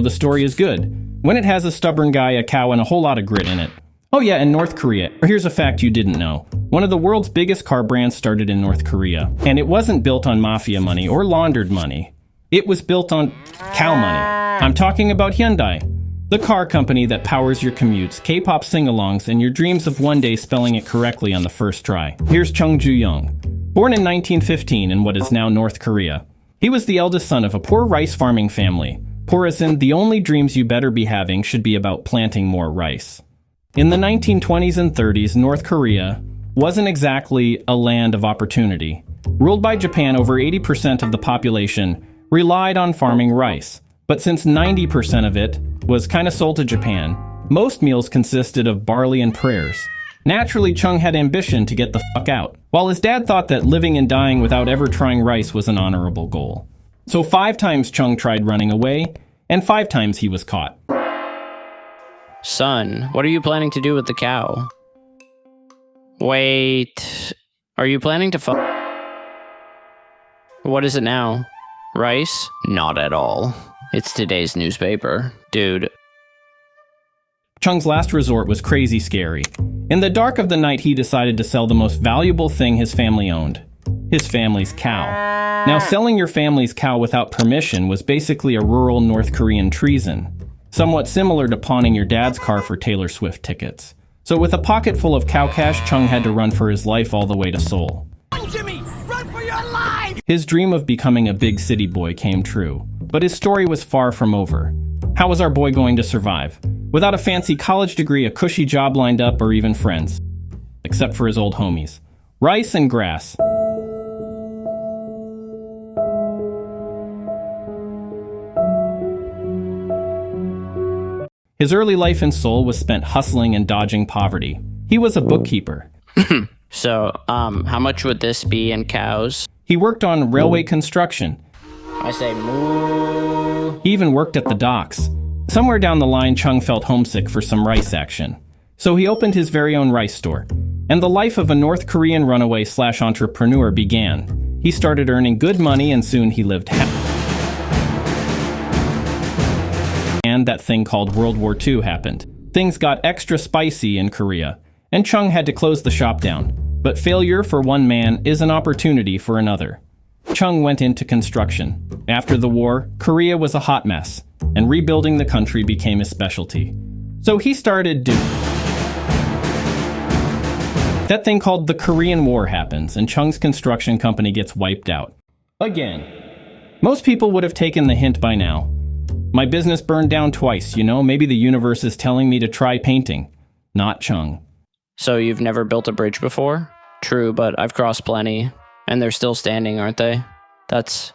the story is good. When it has a stubborn guy, a cow, and a whole lot of grit in it. Oh yeah, in North Korea. Here's a fact you didn't know. One of the world's biggest car brands started in North Korea. And it wasn't built on mafia money or laundered money. It was built on cow money. I'm talking about Hyundai, the car company that powers your commutes, K-pop sing-alongs, and your dreams of one day spelling it correctly on the first try. Here's Chung Ju-young. Born in 1915 in what is now North Korea. He was the eldest son of a poor rice farming family. Poor as in, the only dreams you better be having should be about planting more rice. In the 1920s and 30s, North Korea wasn't exactly a land of opportunity. Ruled by Japan, over 80% of the population relied on farming rice. But since 90% of it was kind of sold to Japan, most meals consisted of barley and prayers. Naturally, Chung had ambition to get the fuck out, while his dad thought that living and dying without ever trying rice was an honorable goal. So 5 times Chung tried running away, and 5 times he was caught. Son, what are you planning to do with the cow? Wait, are you planning to fuck? What is it now? Rice? Not at all. It's today's newspaper. Dude. Chung's last resort was crazy scary. In the dark of the night, he decided to sell the most valuable thing his family owned. His family's cow. Now, selling your family's cow without permission was basically a rural North Korean treason. Somewhat similar to pawning your dad's car for Taylor Swift tickets. So with a pocket full of cow cash, Chung had to run for his life all the way to Seoul. Jimmy, run for your life! His dream of becoming a big city boy came true. But his story was far from over. How was our boy going to survive? Without a fancy college degree, a cushy job lined up, or even friends. Except for his old homies. Rice and grass. His early life in Seoul was spent hustling and dodging poverty. He was a bookkeeper. So, how much would this be in cows? He worked on railway construction. I say moo. He even worked at the docks. Somewhere down the line, Chung felt homesick for some rice action. So he opened his very own rice store. And the life of a North Korean runaway/entrepreneur began. He started earning good money, and soon he lived happy. And that thing called World War II happened. Things got extra spicy in Korea, and Chung had to close the shop down. But failure for one man is an opportunity for another. Chung went into construction. After the war, Korea was a hot mess, and rebuilding the country became his specialty. So he started That thing called the Korean War happens, and Chung's construction company gets wiped out. Again. Most people would have taken the hint by now. My business burned down twice, maybe the universe is telling me to try painting. Not Chung. So you've never built a bridge before? True, but I've crossed plenty. And they're still standing, aren't they? That's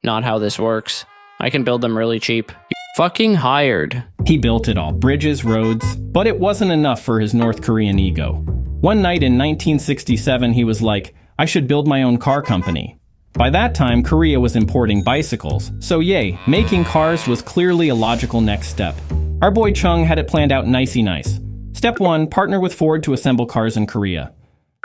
not how this works. I can build them really cheap. You're fucking hired. He built it all. Bridges, roads. But it wasn't enough for his North Korean ego. One night in 1967, he was like, I should build my own car company. By that time, Korea was importing bicycles. So yay, making cars was clearly a logical next step. Our boy Chung had it planned out nicey nice. Step 1, partner with Ford to assemble cars in Korea.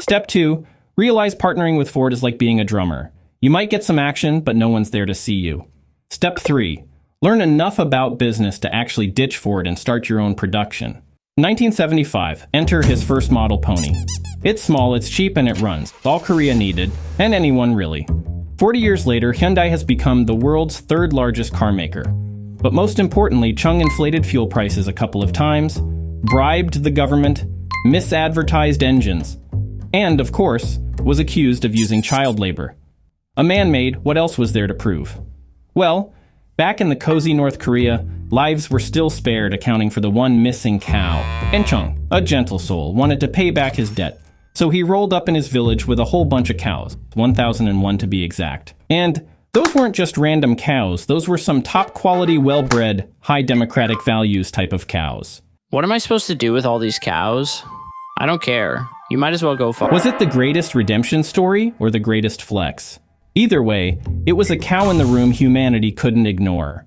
Step 2, realize partnering with Ford is like being a drummer. You might get some action, but no one's there to see you. Step 3, learn enough about business to actually ditch Ford and start your own production. 1975, enter his first model pony. It's small, it's cheap, and it runs. All Korea needed, and anyone really. 40 years later, Hyundai has become the world's 3rd largest car maker. But most importantly, Chung inflated fuel prices a couple of times, bribed the government, misadvertised engines, and, of course, was accused of using child labor. A man-made, what else was there to prove? Well, back in the cozy North Korea, lives were still spared, accounting for the one missing cow. And Chung, a gentle soul, wanted to pay back his debt. So he rolled up in his village with a whole bunch of cows, 1,001 to be exact. And those weren't just random cows, those were some top-quality, well-bred, high democratic values type of cows. What am I supposed to do with all these cows? I don't care. You might as well go fuck. Was it the greatest redemption story or the greatest flex? Either way, it was a cow in the room humanity couldn't ignore.